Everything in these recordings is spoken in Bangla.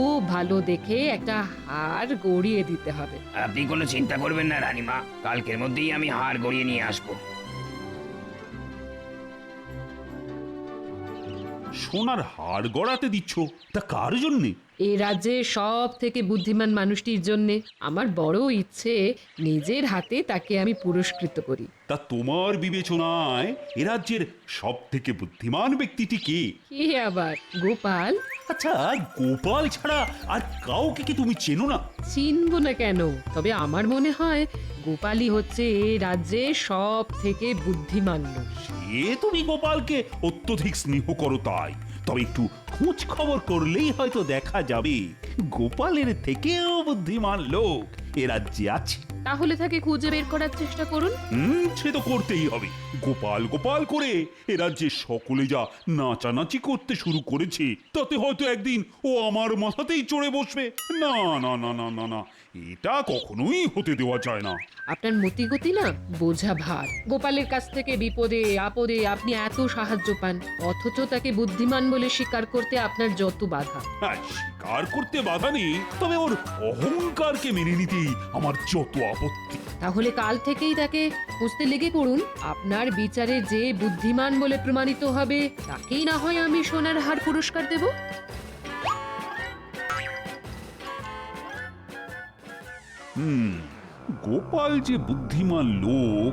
খুব ভালো দেখে একটা হার গড়িয়ে দিতে হবে। আপনি কোনো চিন্তা করবেন না রানীমা, কালকের মধ্যেই আমি হার গড়িয়ে নিয়ে আসবো। সোনার হার গড়াতে দিচ্ছ, তা কার জন্যে? এই রাজ্যে সব থেকে বুদ্ধিমান মানুষটির জন্যে আমার বড় ইচ্ছে নিজের হাতে তাকে আমি পুরস্কৃত করি। তা তোমার বিবেচনায় এ রাজ্যের সব থেকে বুদ্ধিমান ব্যক্তিটি কে? কি আবার গোপাল? আচ্ছা, গোপাল ছাড়া আর কাউকে কি তুমি চেনো না? চিনব না কেন? তবে আমার মনে হয় গোপালই হচ্ছে এই রাজ্যে সব থেকে বুদ্ধিমান লোক। সে তুমি গোপালকে অত্যধিক স্নেহ করো তাই, তবে একটু খোঁজ খবর করলেই হয়তো দেখা যাবে গোপালের থেকেও বুদ্ধিমান লোক এ রাজ্যে আছে। তাহলে তাকে খুঁজে বের করার চেষ্টা করুন। সে তো করতেই হবে। গোপাল গোপাল করে এ রাজ্যে সকলে যা নাচানাচি করতে শুরু করেছে, তাতে হয়তো একদিন ও আমার মাথাতেই চড়ে বসবে। না না না না না না, এটা কখনোই হতে দেওয়া যায় না। আপনার মতিগতি না বোঝা ভার। গোপালের কাছ থেকে বিপদে আপদে আপনি এত সাহায্য পান, অথচ তাকে বুদ্ধিমান বলে স্বীকার করতে আপনার যত বাধা। হ্যাঁ, স্বীকার করতে বাধা নেই, তবে ওর অহংকারকে মেনে নিতেই আমার যত আপত্তি। তাহলে কাল থেকেই তাকে খুঁজতে লেগে পড়ুন। আপনার বিচারে যে বুদ্ধিমান বলে প্রমাণিত হবে তাকেই না হয় আমি সোনার হার পুরস্কার দেব। গোপাল যে বুদ্ধিমান লোক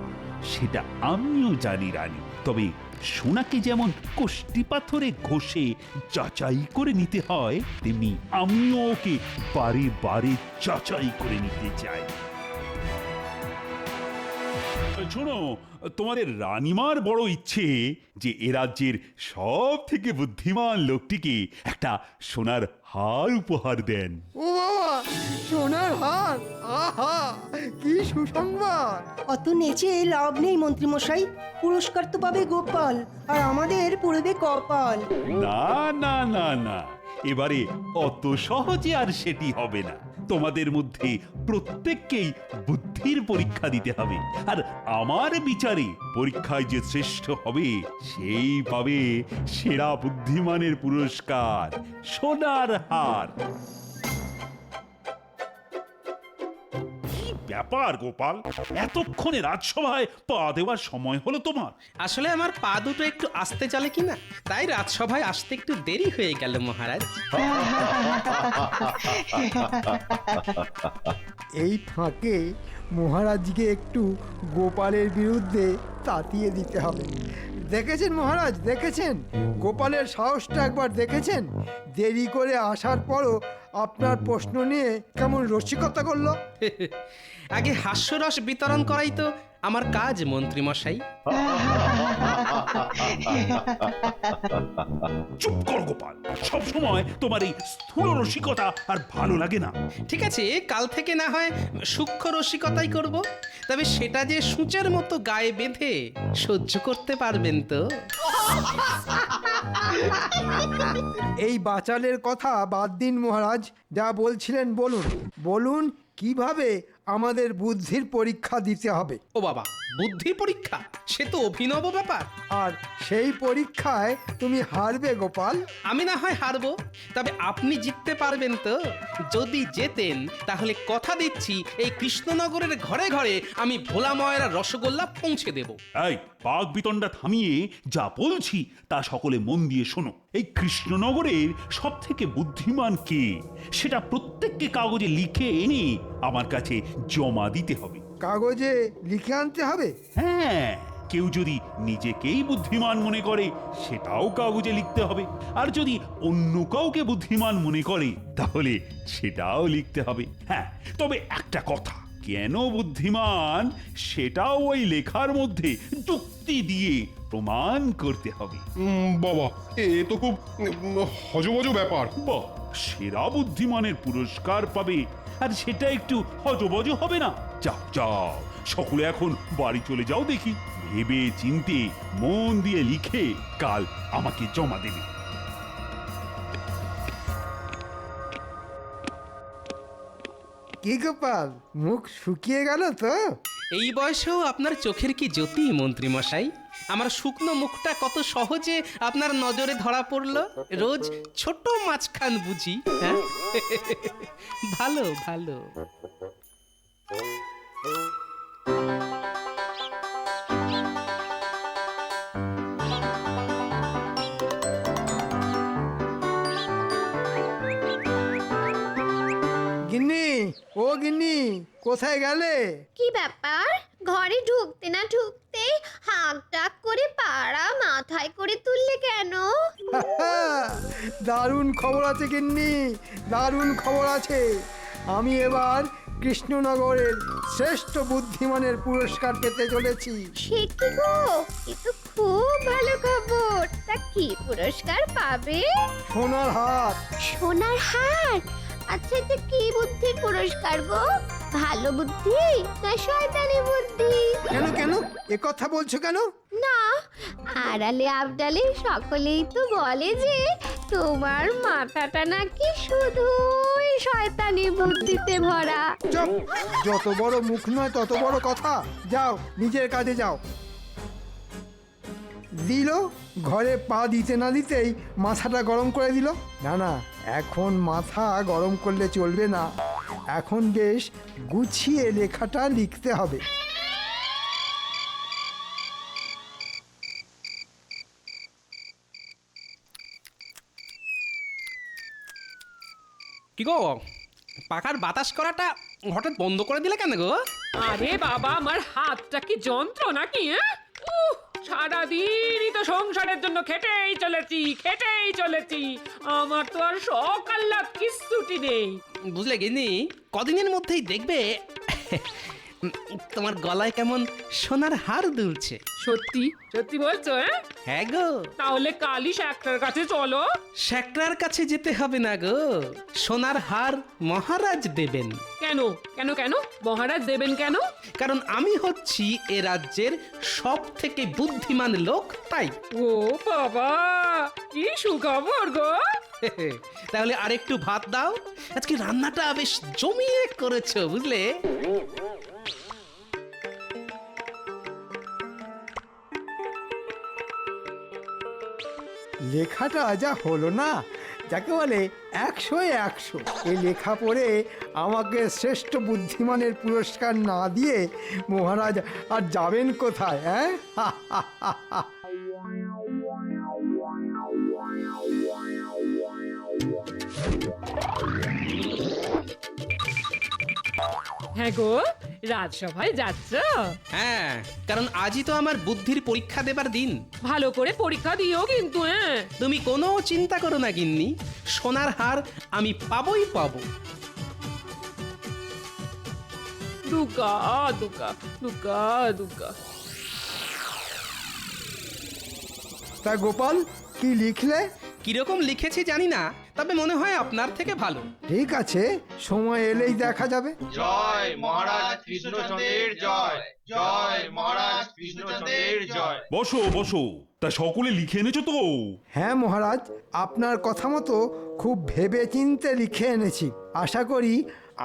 সেটা আমিও জানি রানী, তবে সোনাকে যেমন কষ্টি পাথরে ঘষে যাচাই করে নিতে হয়, তেমনি আমিও ওকে বারে বারে যাচাই করে নিতে চাই। শোনো, তোমাদের রানীমার বড় ইচ্ছে যে এ রাজ্যের সব থেকে বুদ্ধিমান লোকটিকে একটা সোনার হার উপহার দেন। ও বাবা, সোনার হার! আহা, কি সুসংবাদ! অত নেচে লাভ নেই মন্ত্রীমশাই, পুরস্কার তো পাবে গোপাল, আর আমাদের পড়বে কপাল। না না না না, এবারে অত সহজে আর সেটি হবে না। তোমাদের মধ্যে প্রত্যেককেই বুদ্ধির পরীক্ষা দিতে হবে, আর আমার বিচারে পরীক্ষায় যে শ্রেষ্ঠ হবে সেই পাবে সেরা বুদ্ধিমানের পুরস্কার, সোনার হার। ব্যাপার গোপাল, এতক্ষণে রাজসভায় পা দেওয়ার সময় হলো তোমার? আসলে আমার পা দুটো একটু আস্তে চলে কিনা, তাই রাজসভায় আসতে একটু দেরি হয়ে গেল মহারাজ। এই ফাঁকে মহারাজকে একটু গোপালের বিরুদ্ধে তাতিয়ে দিতে হবে। দেখেছেন মহারাজ, দেখেছেন গোপালের সাহসটা একবার দেখেছেন? দেরি করে আসার পরও আপনার প্রশ্ন নিয়ে কেমন রসিকতা করলো। আগে হাস্যরস বিতরণ করাই তো আমার কাজ মন্ত্রীমশাই। চুপ কর গোপাল, সব সময় তোমার এই স্থূল রসিকতা আর ভালো লাগে না। ঠিক আছে, কাল থেকে না হয় সূক্ষ্ম রসিকতাই করব, তবে সেটা যে সূচের মতো গায়ে বেঁধে সহ্য করতে পারবেন তো? এই বাচালের কথা বাদ দিন মহারাজ, যা বলছিলেন বলুন। বলুন কিভাবে আমাদের বুদ্ধির পরীক্ষা দিতে হবে। ও বাবা, বুদ্ধি পরীক্ষা? সে তো অভিনব ব্যাপার। আর সেই পরীক্ষায় তুমি হারবে গোপাল। আমি না হয় হারবো, তবে আপনি জিততে পারবেন তো? যদি জেতেন তাহলে কথা দিচ্ছি এই কৃষ্ণনগরের ঘরে ঘরে আমি ভোলা ময়রা রসগোল্লা পৌঁছে দেব। এই বাঘ বিতণ্ডা থামিয়ে যা বলছি তা সকলে মন দিয়ে শোনো। এই কৃষ্ণনগরের সব থেকে বুদ্ধিমান কে সেটা প্রত্যেককে কাগজে লিখে এনে আমার কাছে জমা দিতে হবে। কাগজে লিখে আনতে হবে? হ্যাঁ, কেউ যদি নিজেকেই বুদ্ধিমান মনে করে সেটাও কাগজে লিখতে হবে, আর যদি অন্য কাউকে বুদ্ধিমান মনে করে তাহলে সেটাও লিখতে হবে। হ্যাঁ, তবে একটা কথা, কেন বুদ্ধিমান সেটাও ওই লেখার মধ্যে যুক্তি দিয়ে প্রমাণ করতে হবে। বাবা, এ তো খুব হজবজ ব্যাপার। বাহ, সেরা বুদ্ধিমানের পুরস্কার পাবে, আর সেটা একটু হজবজ হবে না? যাও যাও, সকলে এখন বাড়ি চলে যাও দেখি। ভেবে চিন্তে মন দিয়ে লিখে কাল আমাকে জমা দেবে। কি গোপাল, মুখ শুকিয়ে গেল তো? এই বয়সেও আপনার চোখের কি জ্যোতি মন্ত্রীমশাই! আমার শুকনো মুখটা কত সহজে আপনার নজরে ধরা পড়লো। রোজ ছোট মাছখান বুঝি, হ্যাঁ? ভালো ভালো। গিন্নি, ও গিন্নি, কোথায় গেলে? কি ব্যাপার? ঘরে ঢুকতে না ঢুকতেই হাঁক ডাক করে পাড়া মাথায় করে তুললে কেন? দারুণ খবর আছে গিন্নি, দারুণ খবর আছে। আমি এবার কৃষ্ণনগরের শ্রেষ্ঠ বুদ্ধিমানের পুরস্কার পেতে চলেছি। সে কি গো, এ তো খুব ভালো খবর। তা কি পুরস্কার পাবে? সোনার হাত। সোনার হার? আচ্ছা, এটা কি বুদ্ধির পুরস্কার গো? ভালো বুদ্ধি না শয়তানি বুদ্ধি? কেন কেন এ কথা বলছো কেন? না, আড়ালে আবডালে সকলেই তো বলে যে তোমার মাথাটা নাকি শুধুই শয়তানি বুদ্ধিতে ভরা। চুপ, যত বড় মুখ নয় তত বড় কথা। যাও, নিজের কাজে যাও। দিল, ঘরে পা দিতে না দিতেই মাথাটা গরম করে দিল। না না, এখন মাথা গরম করলে চলবে না, এখন বেশ গুছিয়ে লেখাটা লিখতে হবে। কি গো, পাখার বাতাস করাটা হঠাৎ বন্ধ করে দিলে কেন গো? আরে বাবা, আমার হাতটা কি যন্ত্র নাকি? সারাদিনই তো সংসারের জন্য খেটেই চলেছি। আমার তো আর শখ আহ্লাদ কিচ্ছুটি নেই। বুঝলে গিন্নি, কদিনের মধ্যেই দেখবে তোমার গলায় কেমন সোনার হার দুলছে। সত্যি সত্যি বলছো? হ্যাঁ গো। তাহলে কালই শাকটার কাছে চলো। শ্যাকরার কাছে যেতে হবে না গো, সোনার হার মহারাজ দেবেন। কেন কেন কেন মহারাজ দেবেন কেন? কারণ আমি হচ্ছি এ রাজ্যের সব থেকে বুদ্ধিমান লোক, তাই। ও বাবা, কি সুখবর গো! তাহলে আরেকটু ভাত দাও, আজকে রান্নাটা বেশ জমিয়ে করেছো, বুঝলে? লেখাটা যা হলো না, যাকে বলে 100-100। এই লেখা পড়ে আমাকে শ্রেষ্ঠ বুদ্ধিমানের পুরস্কার না দিয়ে মহারাজ আর যাবেন কোথায়? হ্যাঁ, হ্যাঁ গো, রাজসভায় যাচ্ছ? হ্যাঁ, কারণ আজই তো আমার বুদ্ধির পরীক্ষা দেবার দিন। ভালো করে পরীক্ষা দিও কিন্তু। তুমি কোনো চিন্তা করো না গিন্নি, সোনার হার আমি পাবোই পাবো। দুকা দুকা দুকা দুকা। তা গোপাল, কি লিখলে? কিরকম লিখেছি জানি না, তবে মনে হয় আপনার থেকে ভালো। ঠিক আছে, সময় এলেই দেখা যাবে। জয় মহারাজ কৃষ্ণচন্দ্রের জয়, জয় মহারাজ কৃষ্ণচন্দ্রের জয়। বসো বসো, তা সকলে লিখে এনেছো তো? হ্যাঁ মহারাজ, আপনার কথা মতো খুব ভেবে চিন্তে লিখে এনেছি। আশা করি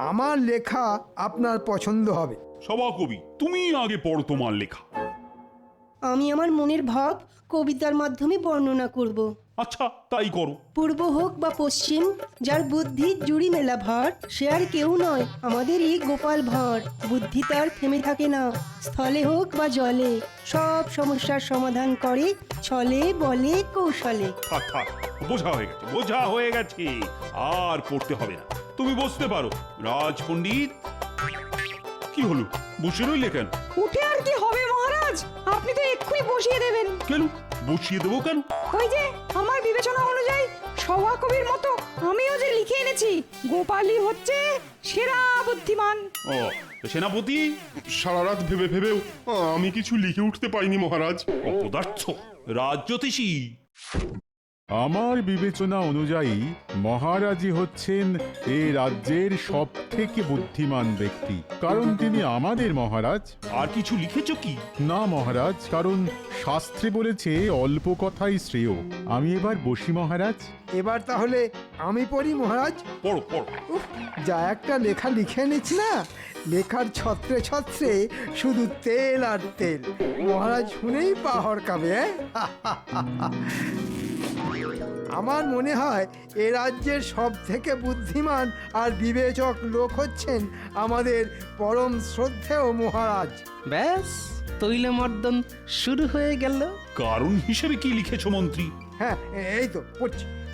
আমার লেখা আপনার পছন্দ হবে। সভাকবি, তুমি আগে পড়ো তোমার লেখা। আমি আমার মনের ভাব কবিতার মাধ্যমে বর্ণনা করব। আচ্ছা, তাই করো। পূর্ব হোক বা পশ্চিম, যার বুদ্ধির জুড়ি মেলা ভার, সে আর কেউ নয় আমাদেরই গোপাল ভাঁড়। বুদ্ধি তার থেমে থাকে না, স্থলে হোক বা জলে, সব সমস্যার সমাধান করে ছলে বলে কৌশলে। থাক থাক, বোঝা হয়ে গেছে, আর পড়তে হবে না। তুমি বসতে পারো। রাজ পণ্ডিত, কি হলো, বসে রইলে কেন? উঠে আর কি হবে মহারাজ, আপনি তো এক্ষুনি বসিয়ে দেবেন। কেন বসিয়ে দেবো কেন? ওই যে আমার বিবেচনা অনুযায়ী সভাকবির মতো আমিও যে লিখে এনেছি, গোপালই হচ্ছে সেরা বুদ্ধিমান। ও, সেনাপতি? সারা রাত ভেবে ভেবেও আমি কিছু লিখে উঠতে পারিনি মহারাজ। অপদার্থ, রাজ জ্যোতিষী। আমার বিবেচনা অনুযায়ী মহারাজই হচ্ছেন এ রাজ্যের সব থেকে বুদ্ধিমান ব্যক্তি, কারণ তিনি আমাদের মহারাজ। আর কিছু লিখেছো কি? না মহারাজ, কারণ শাস্ত্রে বলেছে অল্প কথাই শ্রেয়। আমি এবার বসি মহারাজ। এবার তাহলে আমি পড়ি মহারাজ। পড়ো পড়ো। উফ, যা একটা লেখা লিখে এনেছি না, লেখার ছত্রে ছত্রে শুধু তেল আর তেল। মহারাজ শুনেই পা হরকাবে। আমার মনে হয় এ রাজ্যের সব থেকে বুদ্ধিমান আর বিবেচক লোক হচ্ছেন আমাদের পরম শ্রদ্ধেয় মহারাজ। ব্যাস তৈলমর্দন শুরু হয়ে গেল। কারণ হিসেবে কি লিখেছো মন্ত্রী? হ্যাঁ, এই তো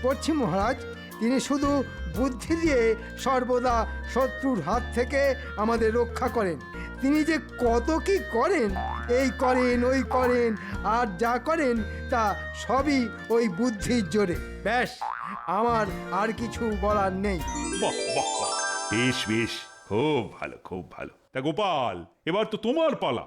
পড়ছি মহারাজ। তিনি শুধু বুদ্ধি দিয়ে সর্বদা শত্রুর হাত থেকে আমাদের রক্ষা করেন। তিনি যে কত কি করেন, এই করেন ওই করেন, আর যা করেন তা সবই ওই বুদ্ধির জোরে। ব্যাস, আমার আর কিছু বলার নেই। বাহ বাহ বাহ, বেশ বেশ, খুব ভালো খুব ভালো। তা গোপাল, এবার তো তোমার পালা।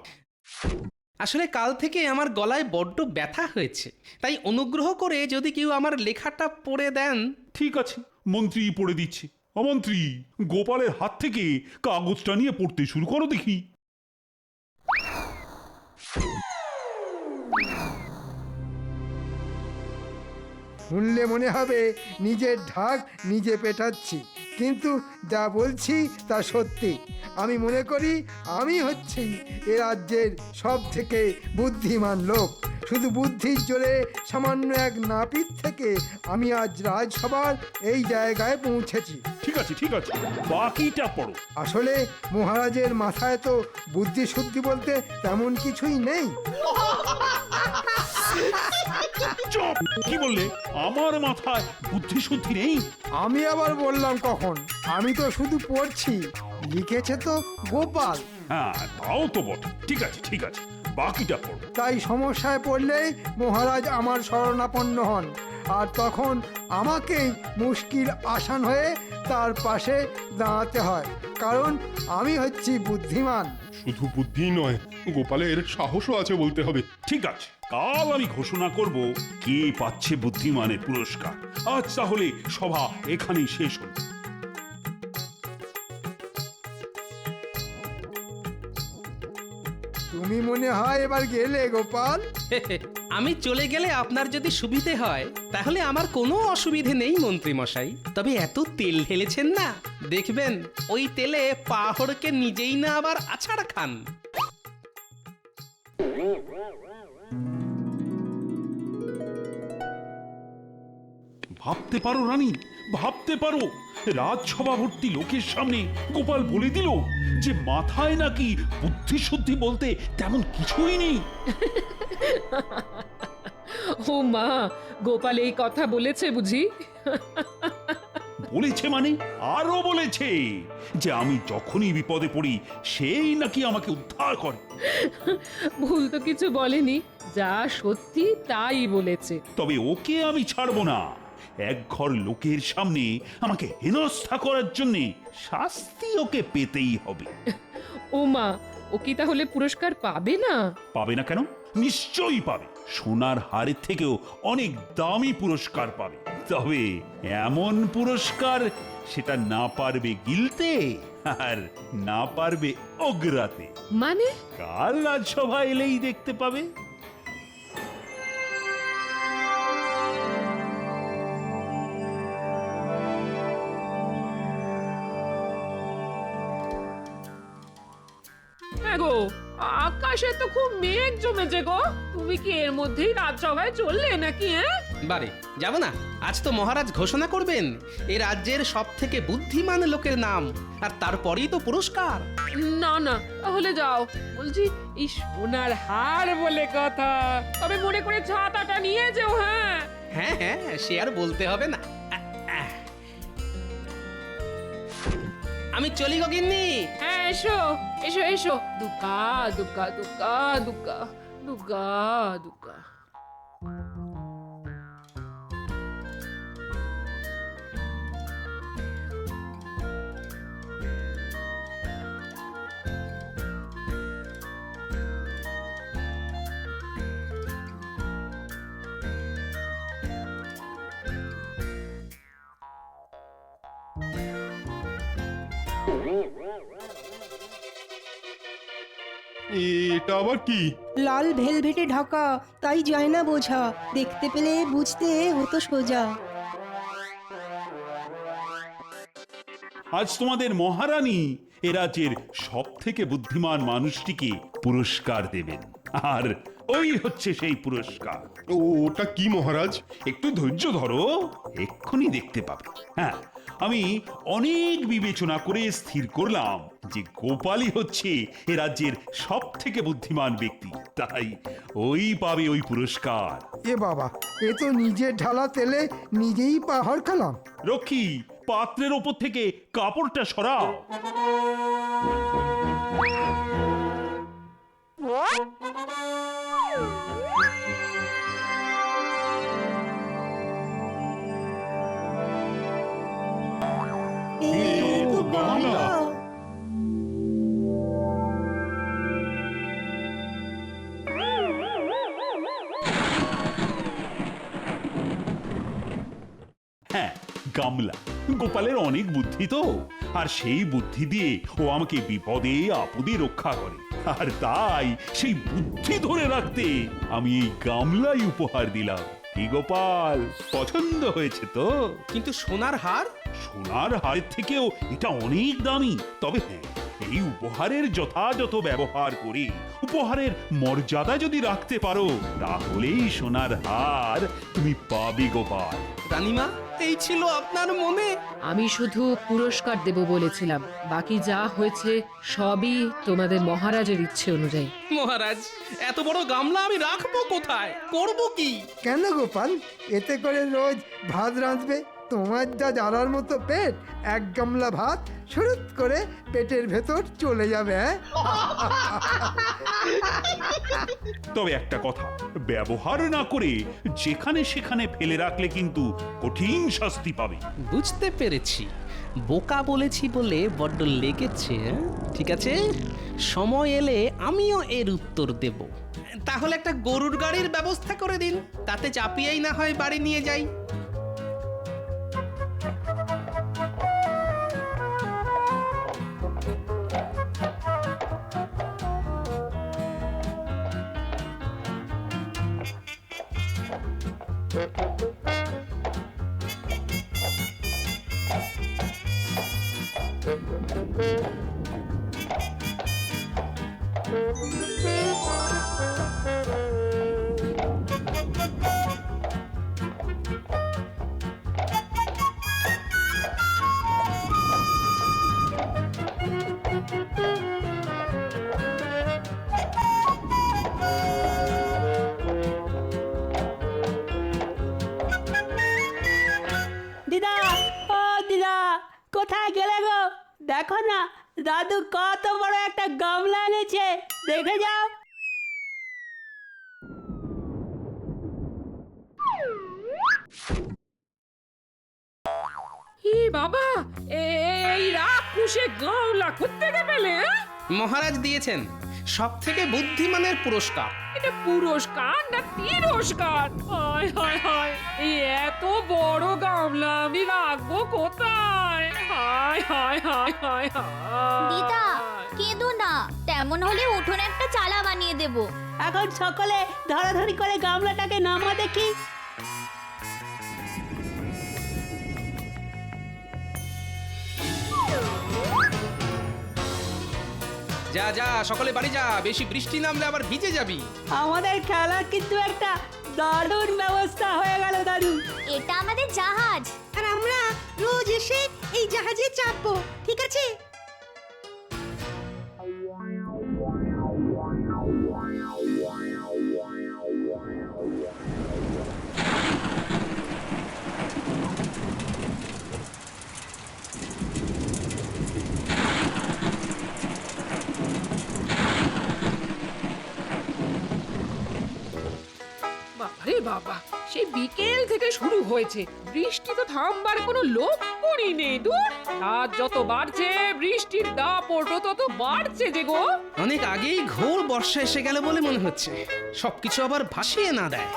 আসলে কাল থেকে আমার গলায় বড্ড ব্যথা হয়েছে, তাই অনুগ্রহ করে যদি কেউ আমার লেখাটা পড়ে দেন। ঠিক আছে, মন্ত্রী পড়ে দিচ্ছে। অমন্ত্রী, গোপালের হাত থেকে কাগজটা নিয়ে পড়তে শুরু করো দেখি। শুনলে মনে হবে নিজের ঢাক নিজে পেটাচ্ছি, কিন্তু যা বলছি তা সত্যি। আমি মনে করি আমি হচ্ছি এ রাজ্যের সব থেকে বুদ্ধিমান লোক। শুধু বুদ্ধির জোরে সামান্য এক নাপিত থেকে আমি আজ রাজসভার এই জায়গায় পৌঁছেছি। ঠিক আছে ঠিক আছে, বাকিটা পড়ো। আসলে মহারাজের মাথায় তো বুদ্ধি শুদ্ধি বলতে তেমন কিছুই নেই। চুপ! কি বললে? আমার মাথায় বুদ্ধি শুদ্ধি নেই? আমি আবার বললাম কখন? আমি তো শুধু পড়ছি, লিখেছে তো গোপাল। হ্যাঁ, তাও তো বটে। ঠিক আছে ঠিক আছে, বাকিটা পড়ো। তাই সমস্যায় পড়লেই মহারাজ আমার শরণাপন্ন হন, আর তখন আমাকেই মুশকিল আসান হয়ে তার পাশে দাঁড়াতে হয়, কারণ আমি হচ্ছি বুদ্ধিমান। শুধু বুদ্ধি নয়, গোপালের সাহসও আছে বলতে হবে। ঠিক আছে, কাল আমি ঘোষণা করব কে পাচ্ছে বুদ্ধিমানের পুরস্কার। আজ তাহলে সভা এখানেই শেষ হল। তুমি মনে হয় এবার গেলে গোপাল? আমি চলে গেলে আপনার যদি সুবিধে হয় তাহলে আমার কোনো অসুবিধে নেই মন্ত্রী মশাই। তবে এত তেল ঢেলেছেন না, দেখবেন ওই তেলে পাহড়কে নিজেই না আবার আছাড় খান। ভাবতে পারো রানী, ভাবতে পারো, রাজসভা ভর্তি লোকের সামনে গোপাল বলে দিল যে মাথায় নাকি বুদ্ধি শুদ্ধি বলতে তেমন কিছুই নেই। ও মা, গোপাল এই কথা বলেছে বুঝি? বলেছে মানে আরো বলেছে যে আমি যখনই বিপদে পড়ি সেই নাকি আমাকে উদ্ধার করে। ভুল তো কিছু বলেনি, যা সত্যি তাই বলেছে। তবে ওকে আমি ছাড়বো না। এক ঘর লোকের সামনে আমাকে হেনস্থা করার জন্য শাস্তি ওকে পেতেই হবে। ও মা, ও কি তাহলে পুরস্কার পাবে না? পাবে না কেন? নিশ্চয়ই পাবে। সোনার হারের থেকেও অনেক দামি পুরস্কার পাবে। তবে এমন পুরস্কার সেটা না পারবে গিলতে আর না পারবে অগ্রাতে। মানে? কাল রাজসভা এলেই দেখতে পাবে। গো, আকাশে তো খুব মেঘ জমেছে গো। তুমি কি এর মধ্যেই রাজসভায় চললে নাকি? বারে যাব না, আজ তো মহারাজ ঘোষণা করবেন এই রাজ্যের সব থেকে বুদ্ধিমান লোকের নাম, আর তারপরেই তো পুরস্কার। না না, তাহলে যাও। বলছি, এই সোনার হার বলে কথা, তবে মনে করে ছাতাটা নিয়ে যেও। হ্যাঁ হ্যাঁ হ্যাঁ, সে আর বলতে হবে না। আমি চলি গো গিন্নি। হ্যাঁ, এসো এসো এসো। দুকা দুকা দুকা দুকা দুকা দুকা। এটা আবার কি? লাল ভেলভেটে ঢাকা, তাই যায় না বোঝা, দেখতে পেলে বুঝতে হতো সোজা। আজ তোমাদের মহারানী এ রাজ্যের সব থেকে বুদ্ধিমান মানুষটিকে পুরস্কার দেবেন, আর ওই হচ্ছে সেই পুরস্কার। ওটা কি মহারাজ? একটু ধৈর্য ধরো, এক্ষুনি দেখতে পাবে। হ্যাঁ, আমি অনেক বিবেচনা করে স্থির করলাম যে গোপালই হচ্ছে এ রাজ্যের সব থেকে বুদ্ধিমান ব্যক্তি, তাই ওই পাবে ওই পুরস্কার। এ বাবা, এ তো নিজের ঢালা তেলে নিজেই পাহাড় খেলাম। রক্ষী, পাত্রের ওপর থেকে কাপড়টা সরাও। এই তো বাংলা। হ্যাঁ, গামলা। গোপালের অনেক বুদ্ধি তো, আর সেই বুদ্ধি দিয়ে ও আমাকে বিপদে আপদে রক্ষা করে, আর তাই সেই বুদ্ধি ধরে রাখতে আমি এই গামলাই উপহার দিলাম। কি গোপাল, পছন্দ হয়েছে তো? কিন্তু সোনার হার? সোনার হারের থেকেও এটা অনেক দামি। তবে হ্যাঁ, এই উপহারের যথাযথ ব্যবহার করে উপহারের মর্যাদা যদি রাখতে পারো, তাহলেই সোনার হার তুমি পাবে গোপাল। রানীমা, এই ছিল আপনার মনে? আমি শুধু পুরস্কার দেব বলেছিলাম, বাকি যা হয়েছে সবই তোমাদের মহারাজের ইচ্ছে অনুযায়ী। মহারাজ, এত বড় গামলা আমি রাখবো কোথায়? করব কি? কেন গোপাল, এতে করে রোজ ভাত রাঁধবে? তোমার যা জ্বালার মতো পেট, এক গামলা ভাত শুরুত করে পেটের ভেতর চলে যাবে। তবে একটা কথা, ব্যবহার না করে যেখানে সেখানে ফেলে রাখলে কিন্তু কঠিন শাস্তি পাবে। বুঝতে পেরেছি, বোকা বলেছি বলে বড্ড লেগেছে। ঠিক আছে, সময় এলে আমিও এর উত্তর দেব। তাহলে একটা গরুর গাড়ির ব্যবস্থা করে দিন, তাতে চাপিয়েই না হয় বাড়ি নিয়ে যাই। দিদা, ও দিদা, কোথায় গেলে গো? দেখো না, দাদু কত বড় একটা গামলা এনেছে, দেখে যাও। ই বাবা, এই রাক্ষসে গামলা কোত্থেকে পেলে? মহারাজ দিয়েছেন সব থেকে বুদ্ধিমানের পুরস্কার। এটা পুরস্কার না তিরস্কার? হায় হায় হায়, এই এত বড় গামলা আমি রাখবো কোথায়? হায় হায় হায় হায় হায়। দিদা, কেঁদো না, তেমন হলে উঠোনে একটা চালা বানিয়ে দেব। এখন সকলে ধরাধরি করে গামলাটাকে নামা দেখি। যা যা, সকলে বাড়ি যা, বেশি বৃষ্টি নামলে আবার ভিজে যাবি। আমাদের খেলার কিন্তু একটা দারুণ ব্যবস্থা হয়ে গেল দাদু। এটা আমাদের জাহাজ, আর আমরা রোজ এসে এই জাহাজে চাপবো, ঠিক আছে? বাবারে বাবা, সেই বিকেল থেকে শুরু হয়েছে, বৃষ্টি তো থামবার কোনো লক্ষণই নেই। দূর, রাত যত বাড়ছে বৃষ্টির দাপটও তত বাড়ছে যে গো। অনেক আগেই ঘোর বর্ষা এসে গেল বলে মনে হচ্ছে, সবকিছু আবার ভাসিয়ে না দেয়।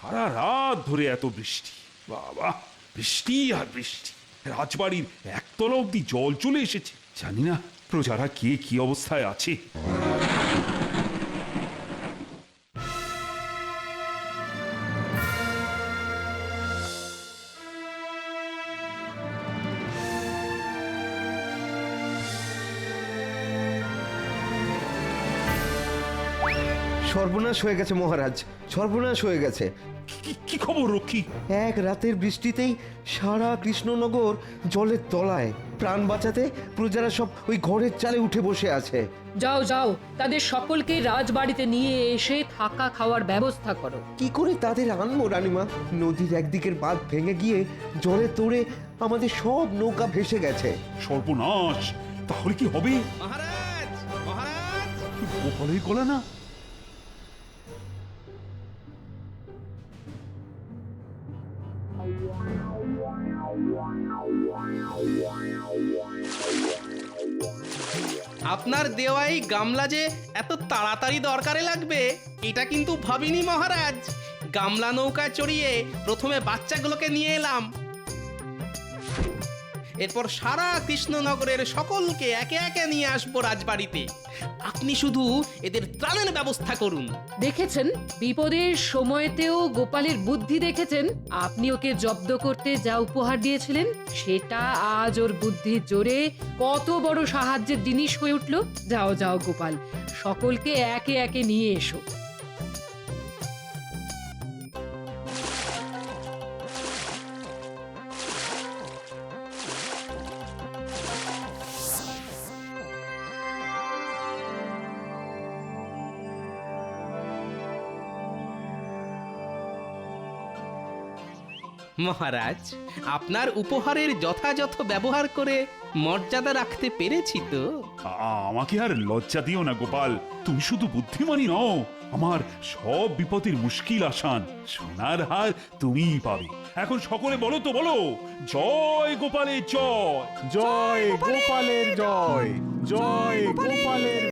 সারা রাত ধরে এত বৃষ্টি, বাবা বৃষ্টি আর বৃষ্টি। রাজবাড়ির একতলা অব্দি জল চলে এসেছে। জানি না প্রজারা কে কি অবস্থায় আছে। সর্বনাশ হয়ে গেছে মহারাজ, সর্বনাশ হয়ে গেছে। কি খবর রক্ষী? এক রাতের বৃষ্টিতেই সারা কৃষ্ণনগর জলের তলায়। প্রাণ বাঁচাতে প্রজারা সব ওই ঘরের চালে উঠে বসে আছে। যাও যাও, তাদের সকলকে রাজবাড়িতে নিয়ে এসে থাকা খাওয়ার ব্যবস্থা করো। কি করে তাদের আনবো রানীমা? নদীর একদিকের বাঁধ ভেঙে গিয়ে জলে তোড়ে আমাদের সব নৌকা ভেসে গেছে। সর্বনাশ! তাহলে কি হবে? মহারাজ, মহারাজ, গোপালের গলা না? আপনার দেওয়াই গামলা যে এত তাড়াতাড়ি দরকারে লাগবে এটা কিন্তু ভাবিনি মহারাজ। গামলা নৌকায় চড়িয়ে প্রথমে বাচ্চাগুলোকে নিয়ে এলাম, এরপর সারা কৃষ্ণনগরের সকলকে একে একে নিয়ে আসবো রাজবাড়িতে। আপনি শুধু এদের ত্রাণের ব্যবস্থা করুন। দেখেছেন, বিপদের সময়তেও গোপালের বুদ্ধি দেখেছেন। আপনি ওকে জব্দ করতে যা উপহার দিয়েছিলেন সেটা আজ ওর বুদ্ধির জোরে কত বড় সাহায্যের জিনিস হয়ে উঠল। যাও যাও গোপাল, সকলকে একে একে নিয়ে এসো। মহারাজ, আপনার উপহারের যথাযথ ব্যবহার করে মর্যাদা রাখতে পেরেছি তো? আমাকে আর লজ্জা দিও না গোপাল। তুমি শুধু বুদ্ধিমানই নও, আমার সব বিপদের মুশকিল আসান। সোনার হার তুমিই পাবে। এখন সকলে বলো তো, বলো জয় গোপালের জয়। জয় গোপালের জয়, জয় গোপালের